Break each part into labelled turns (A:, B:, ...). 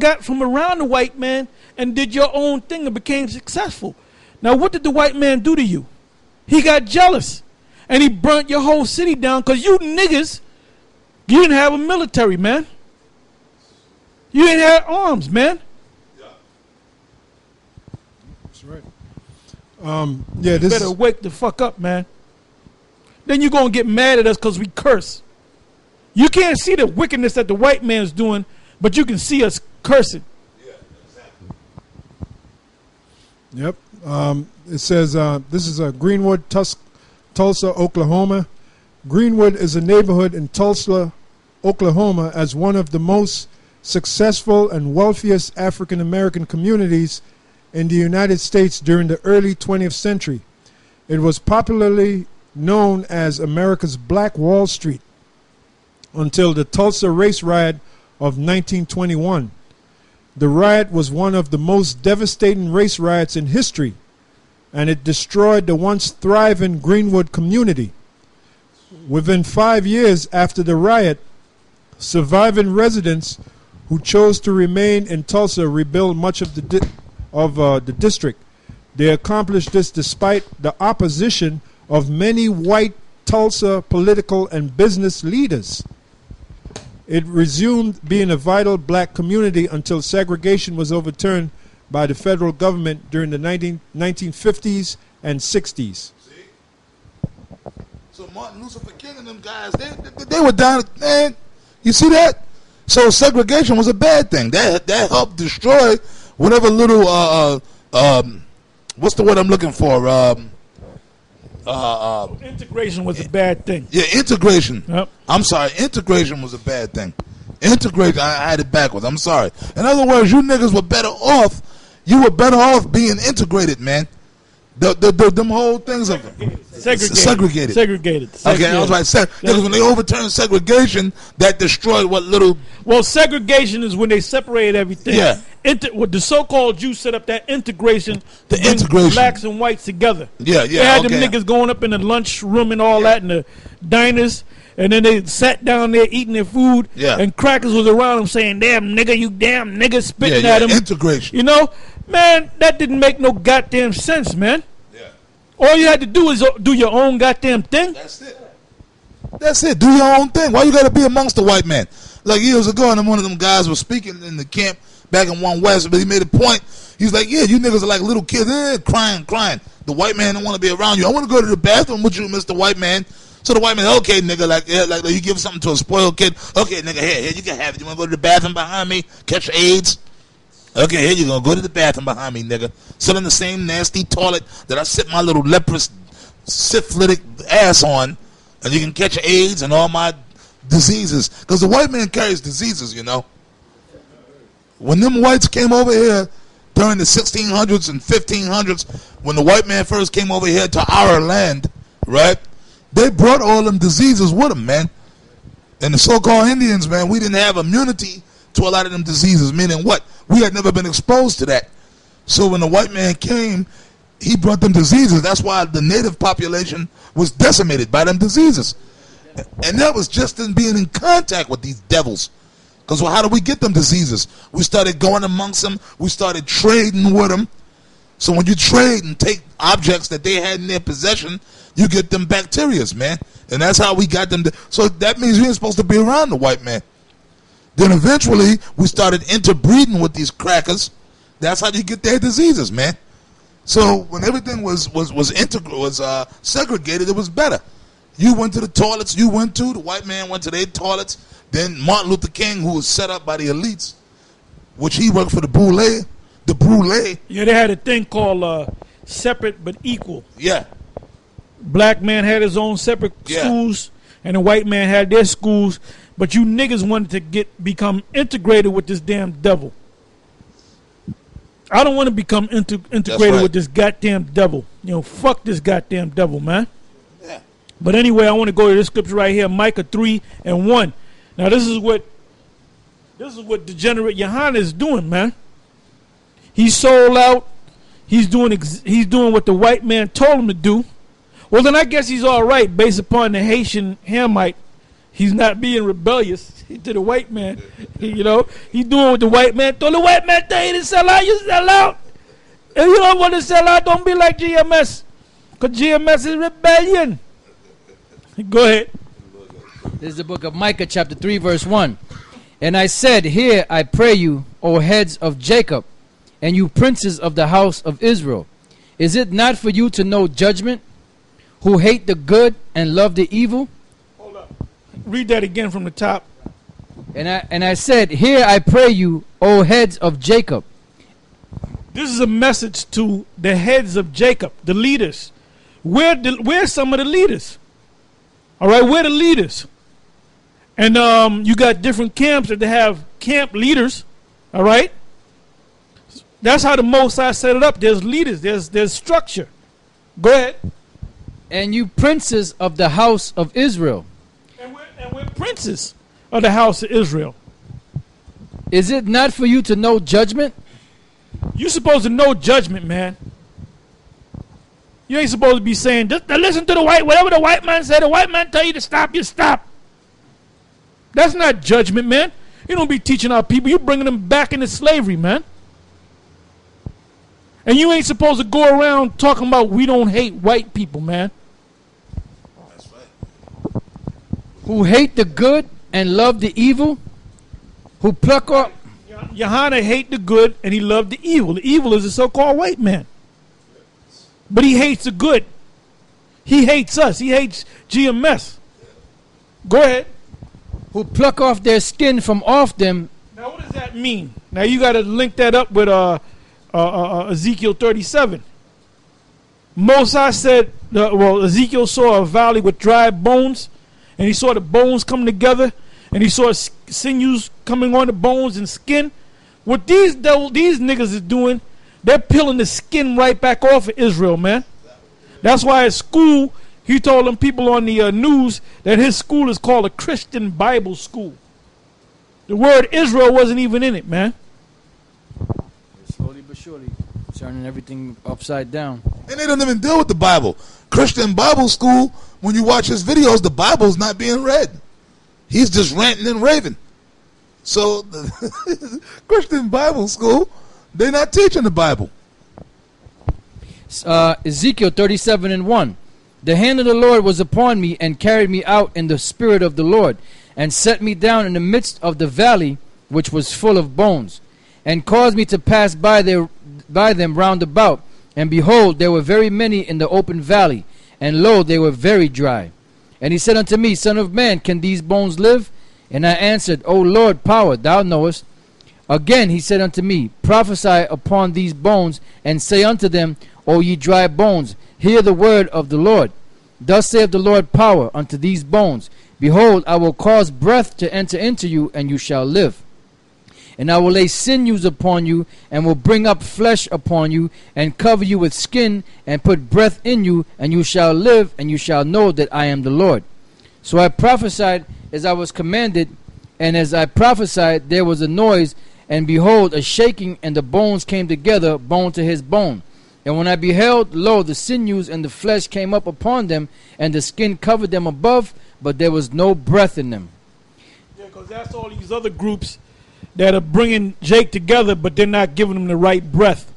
A: got from around the white man and did your own thing and became successful. Now, what did the white man do to you? He got jealous. And he burnt your whole city down because you niggas, you didn't have a military, man. You didn't have arms, man.
B: Yeah.
C: That's right.
A: You better wake the fuck up, man. Then you're going to get mad at us because we curse. You can't see the wickedness that the white man's doing, but you can see us cursing.
B: Yeah, exactly.
C: Yep. It says, this is Greenwood, Tulsa, Oklahoma. Greenwood is a neighborhood in Tulsa, Oklahoma, as one of the most successful and wealthiest African American communities in the United States during the early 20th century. It was popularly known as America's Black Wall Street until the Tulsa race riot of 1921. The riot was one of the most devastating race riots in history, and it destroyed the once thriving Greenwood community. Within 5 years after the riot, surviving residents who chose to remain in Tulsa rebuilt much of the district. They accomplished this despite the opposition of many white Tulsa political and business leaders. It resumed being a vital black community until segregation was overturned by the federal government during the 1950s and 60s.
B: See? So Martin Luther King and them guys, they were down, man. You see that? So segregation was a bad thing. That helped destroy whatever little what's the word I'm looking for?
A: Integration was a bad thing.
B: Yeah, integration.
A: Yep.
B: I'm sorry, integration was a bad thing. Integration, I had it backwards. I'm sorry. In other words, you niggas were better off. You were better off being integrated, man. Them whole things of segregated. Okay, I was right. Because when they overturned segregation, that destroyed what little.
A: Well, segregation is when they separated everything.
B: Yeah.
A: What the so-called Jews set up that integration to bring
B: integration.
A: blacks and whites together.
B: Yeah.
A: They had them niggas going up in the lunchroom and all that in the diners, and then they sat down there eating their food.
B: Yeah.
A: And crackers was around them saying, "Damn nigga, you damn nigga," spitting at them.
B: Integration.
A: You know, man, that didn't make no goddamn sense, man.
B: Yeah.
A: All you had to do is do your own goddamn thing.
B: That's it. Do your own thing. Why you got to be amongst the white man? Like years ago, and one of them guys was speaking in the camp back in One West, but he made a point. He's like, yeah, you niggas are like little kids, crying. The white man don't want to be around you. I want to go to the bathroom with you, Mr. White Man. So the white man, okay, nigga, like you give something to a spoiled kid. Okay, nigga, here, you can have it. You want to go to the bathroom behind me? Catch AIDS? Okay, here you go to the bathroom behind me, nigga. Sit in the same nasty toilet that I sit my little leprous, syphilitic ass on, and you can catch AIDS and all my diseases. Because the white man carries diseases, you know. When them whites came over here during the 1600s and 1500s, when the white man first came over here to our land, right, they brought all them diseases with them, man. And the so-called Indians, man, we didn't have immunity to a lot of them diseases, meaning what? We had never been exposed to that. So when the white man came, he brought them diseases. That's why the native population was decimated by them diseases. And that was just in being in contact with these devils. Because how do we get them diseases? We started going amongst them. We started trading with them. So when you trade and take objects that they had in their possession, you get them bacterias, man. And that's how we got them. So that means we ain't supposed to be around the white man. Then eventually we started interbreeding with these crackers. That's how you get their diseases, man. So when everything was segregated, it was better. You went to the toilets the white man went to their toilets. Then Martin Luther King, who was set up by the elites, which he worked for the Brule.
A: Yeah, they had a thing called separate but equal.
B: Yeah.
A: Black man had his own separate schools, and the white man had their schools. But you niggas wanted to become integrated with this damn devil. I don't want to become integrated with this goddamn devil. You know, fuck this goddamn devil, man.
B: Yeah.
A: But anyway, I want to go to this scripture right here, Micah 3:1. Now this is what degenerate Yohana is doing, man. He's sold out. He's doing what the white man told him to do. Well, then I guess he's all right based upon the Haitian Hamite He's not being rebellious to the white man. You know, he's doing what the white man told. The white man tell you to sell out, you sell out. If you don't want to sell out, don't be like GMS. Because GMS is rebellion. Go ahead.
D: This is the book of Micah, chapter 3, verse 1. And I said, hear, I pray you, O heads of Jacob, and you princes of the house of Israel. Is it not for you to know judgment, who hate the good and love the evil?
A: Hold up. Read that again from the top.
D: And I said, hear, I pray you, O heads of Jacob.
A: This is a message to the heads of Jacob, the leaders. Where's some of the leaders? All right, we're the leaders. And you got different camps that they have camp leaders. All right? That's how the Most High set it up. There's leaders. There's structure. Go ahead.
D: And you princes of the house of Israel.
A: And we're princes of the house of Israel.
D: Is it not for you to know judgment?
A: You're supposed to know judgment, man. You ain't supposed to be saying, just listen to whatever the white man said. The white man tell you to stop, you stop. That's not judgment, man. You don't be teaching our people. You're bringing them back into slavery, man. And you ain't supposed to go around talking about we don't hate white people, man.
B: That's right.
D: Who hate the good and love the evil? Who pluck up?
A: Yohana hate the good and he loved the evil. The evil is a so-called white man. But he hates the good. He hates us. He hates GMS. Go ahead.
D: Who pluck off their skin from off them.
A: Now what does that mean? Now you got to link that up with Ezekiel 37. Moses said, Ezekiel saw a valley with dry bones, and he saw the bones come together, and he saw sinews coming on the bones and skin. What these niggas is doing, they're peeling the skin right back off of Israel, man. That's why at school, he told them people on the news that his school is called a Christian Bible school. The word Israel wasn't even in it, man.
D: Slowly but surely, turning everything upside down.
B: And they don't even deal with the Bible. Christian Bible school, when you watch his videos, the Bible's not being read. He's just ranting and raving. So, the Christian Bible school, they're not teaching the Bible.
D: Ezekiel 37 and 1. The hand of the Lord was upon me and carried me out in the spirit of the Lord and set me down in the midst of the valley which was full of bones and caused me to pass by them round about. And behold, there were very many in the open valley, and lo, they were very dry. And he said unto me, Son of man, can these bones live? And I answered, O Lord, power, thou knowest. Again he said unto me, Prophesy upon these bones, and say unto them, O ye dry bones, hear the word of the Lord. Thus saith the Lord power unto these bones, Behold, I will cause breath to enter into you, and you shall live. And I will lay sinews upon you, and will bring up flesh upon you, and cover you with skin, and put breath in you, and you shall live, and you shall know that I am the Lord. So I prophesied as I was commanded, and as I prophesied there was a noise, and behold, a shaking, and the bones came together, bone to his bone. And when I beheld, lo, the sinews and the flesh came up upon them, and the skin covered them above, but there was no breath in them.
A: Yeah, because that's all these other groups that are bringing Jake together, but they're not giving him the right breath.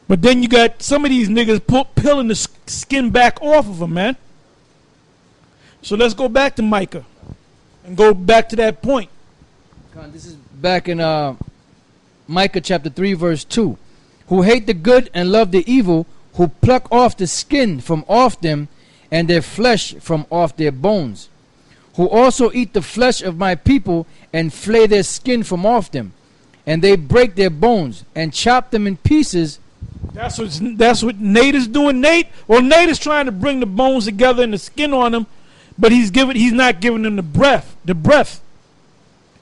A: But then you got some of these niggas peeling the skin back off of him, man. So let's go back to Micah and go back to that point.
D: This is back in Micah chapter 3 verse 2. Who hate the good and love the evil, who pluck off the skin from off them, and their flesh from off their bones. Who also eat the flesh of my people, and flay their skin from off them. And they break their bones, and chop them in pieces.
A: That's what Nate is doing. Nate is trying to bring the bones together and the skin on them, but he's not giving them the breath.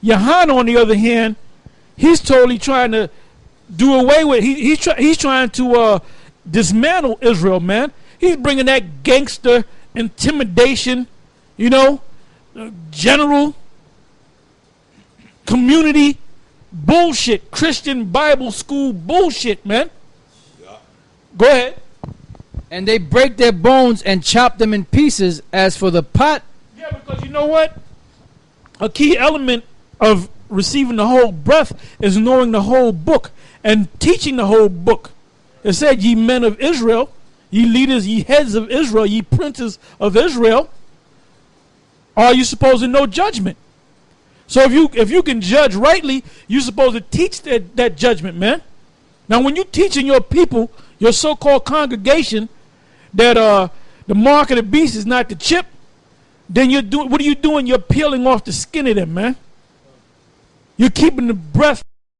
A: Yohana, on the other hand, he's totally trying to do away with. He's trying to dismantle Israel, man. He's bringing that gangster intimidation, general community bullshit, Christian Bible school bullshit, man. Yeah. Go ahead.
D: And they break their bones and chop them in pieces. As for the pot
A: Yeah, because you know what? A key element of receiving the whole breath is knowing the whole book and teaching the whole book. It said, ye men of Israel, ye leaders, ye heads of Israel, ye princes of Israel, are you supposed to know judgment? So if you can judge rightly, you're supposed to teach that judgment, man. Now, when you're teaching your people, your so-called congregation, that the mark of the beast is not the chip, then what are you doing? You're peeling off the skin of them, man. You're keeping the breath